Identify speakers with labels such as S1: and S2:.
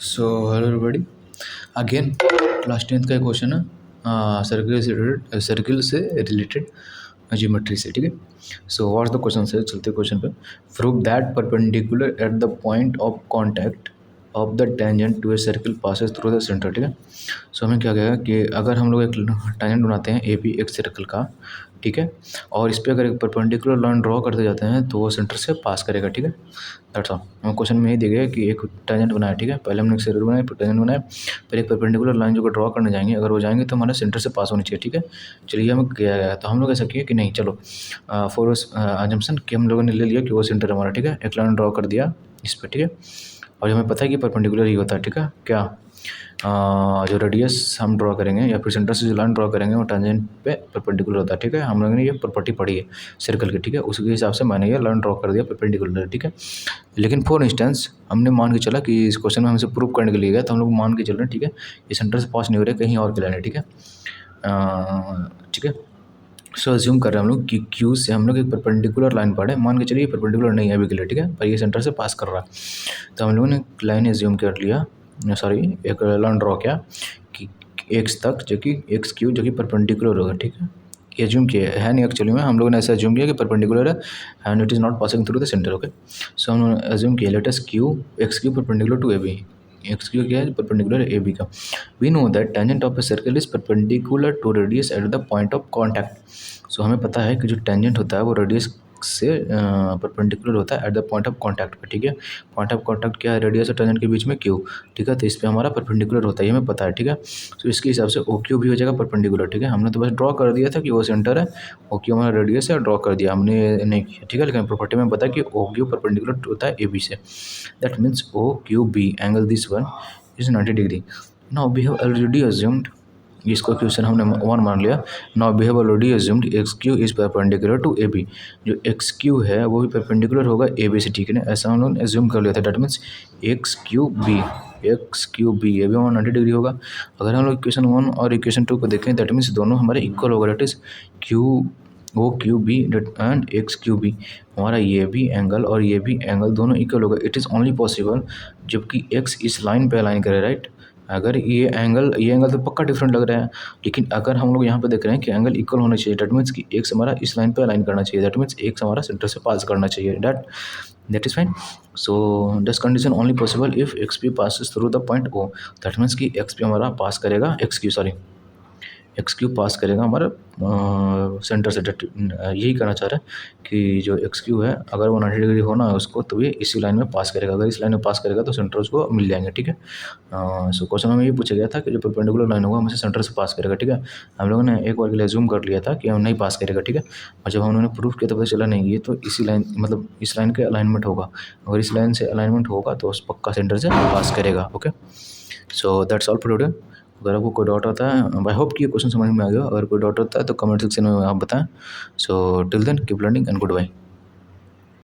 S1: So hello everybody, again class 10th का एक question है सर्किल से रिलेटेड ज्योमेट्री से। ठीक है, सो व्हाट्स द क्वेश्चन से चलते क्वेश्चन पे। Prove that perpendicular at the point of contact of the tangent to a circle passes through the centre. ठीक है, सो हमें क्या कहेगा कि अगर हम लोग एक टेंजेंट बनाते हैं ए बी एक सर्कल का, ठीक है, और इस पर अगर एक परपेंडिकुलर लाइन ड्रॉ करते जाते हैं तो वो सेंटर से पास करेगा। ठीक है, दैट्स ऑल। हमें क्वेश्चन में यही दिया गया कि एक टेंजेंट बनाया, ठीक है, पहले हमने एक सर्कल बनाया, फिर टेंजेंट बनाया, फिर एक परपेंडिकुलर लाइन जो ड्रॉ करने जाएंगे, अगर वो जाएंगे तो हमारा सेंटर से पास होनी चाहिए। ठीक है, चलिए हमें किया गया तो हम लोग ऐसा किए कि नहीं, चलो फॉर अजम्पशन कि हम लोगों ने ले लिया कि वो सेंटर हमारा, ठीक है, एक लाइन ड्रॉ कर दिया इस पर, ठीक है, और हमें पता है कि परपेंडिकुलर ही होता है। ठीक है, क्या जो रेडियस हम ड्रॉ करेंगे या फिर सेंटर से जो लाइन ड्रॉ करेंगे वो टेंजेंट पे परपेंडिकुलर होता है। ठीक है, हम लोगों ने ये प्रॉपर्टी पढ़ी है सर्कल की, ठीक है, उसके हिसाब से मैंने ये लाइन ड्रॉ कर दिया परपेंडिकुलर। ठीक है, लेकिन फॉर इंस्टेंस हमने मान के चला कि इस क्वेश्चन में हमसे प्रूव करने के लिए गया, तो हम लोग मान के चल रहे हैं, ठीक है, ये सेंटर से पास नहीं हो रहे, कहीं और के लाइन है। ठीक है, ठीक है, सो अज्यूम कर रहे हैं हम लोग कि क्यू से हम लोग एक परपेंडिकुलर लाइन पढ़े, मान के चलिए परपेंडिकुलर नहीं है अभी के लिए, ठीक है, पर ये सेंटर से पास कर रहा है, तो हम लोगों ने लाइन एज्यूम कर लिया, सॉरी एक लाइन ड्रॉ किया कि एक्स तक जो कि एक्स क्यू जो कि परपेंडिकुलर होगा। ठीक है, एज्यूम किया है नहीं, एक्चुअली में हम लोगों ने ऐसा एज्यूम किया कि परपेंडिकुलर है and it is not passing through the centre. Okay, so हम एज्यूम किया let us Q X Q perpendicular to A B, X Q क्या है परपेंडिकुलर ए बी का। We know that tangent of a circle is perpendicular to radius at the point of contact. So हमें पता है कि जो tangent होता है वो रेडियस से परपेंडिकुलर होता है eight the point of contact पे। ठीक है, पॉइंट ऑफ कांटेक्ट क्या है, रेडियस और टेंजेंट के बीच में क्यू। ठीक है, तो इस पे हमारा परपेंडिकुलर होता है, ये हमें पता है। ठीक है, तो इसके हिसाब से ओ क्यू भी हो जाएगा परपेंडिकुलर। ठीक है, हमने तो बस ड्रॉ कर दिया था कि वो सेंटर है, ओ क्यू हमारा रेडियस है, ड्रॉ कर दिया हमने नहीं किया। ठीक है, लेकिन प्रॉपर्टी में पता है कि ओ क्यू परपेंडिकुलर होता है ए बी से, that means O Q B angle this one is 90 degree. Now we have already assumed, इसको क्वेश्चन हमने 1 मान लिया। Now we have already assumed X Q is perpendicular to A B, जो X Q है वो भी perpendicular होगा ए B से। ठीक है ना, ऐसा हम लोग एज्यूम कर लिया था, that means X Q B ये भी हमारा 90 डिग्री होगा। अगर हम लोग इक्वेशन 1 और इक्वेशन 2 को देखें, दैट मीन्स दोनों हमारे इक्वल होगा, that is Q O Q B and X Q B, हमारा ये भी एंगल और ये भी एंगल दोनों इक्वल होगा। इट इज़ ओनली पॉसिबल जबकि एक्स इस लाइन पे अलाइन करे, राइट। अगर ये एंगल तो पक्का डिफरेंट लग रहा है, लेकिन अगर हम लोग यहाँ पे देख रहे हैं कि एंगल इक्वल होना चाहिए, दैट मीन्स कि एक्स हमारा इस लाइन पे अलाइन करना चाहिए, दैट मीन्स एक्स हमारा सेंटर से पास करना चाहिए, that is fine. So this condition only possible if X P passes through the point O, that means कि एक्स पी हमारा पास करेगा, एक्स क्यू पास करेगा हमारा सेंटर से। यही कहना चाह रहा है कि जो एक्स क्यू है अगर वो 90 डिग्री होना है उसको, तो ये इसी लाइन में पास करेगा, अगर इस लाइन में पास करेगा तो सेंटर उसको मिल जाएंगे। ठीक है, सो क्वेश्चन में ये पूछा गया था कि जो परपेंडिकुलर लाइन होगा हमें सेंटर से पास करेगा। ठीक है, हम लोगों ने एक बार के लिए अज्यूम कर लिया था कि हम नहीं पास करेगा। ठीक है, और जब हम लोगों ने प्रूफ किया तो पता चला नहीं, ये तो इसी लाइन मतलब इस लाइन के अलाइनमेंट होगा, अगर इस लाइन से अलाइनमेंट होगा तो उस पक्का सेंटर से पास करेगा। Okay, so that's all for today. अगर आपको कोई डाउट आता है, आई होप कि ये क्वेश्चन समझ में आ गया, अगर कोई डाउट होता है तो कमेंट सेक्शन में आप बताएं। So till then keep learning and good bye.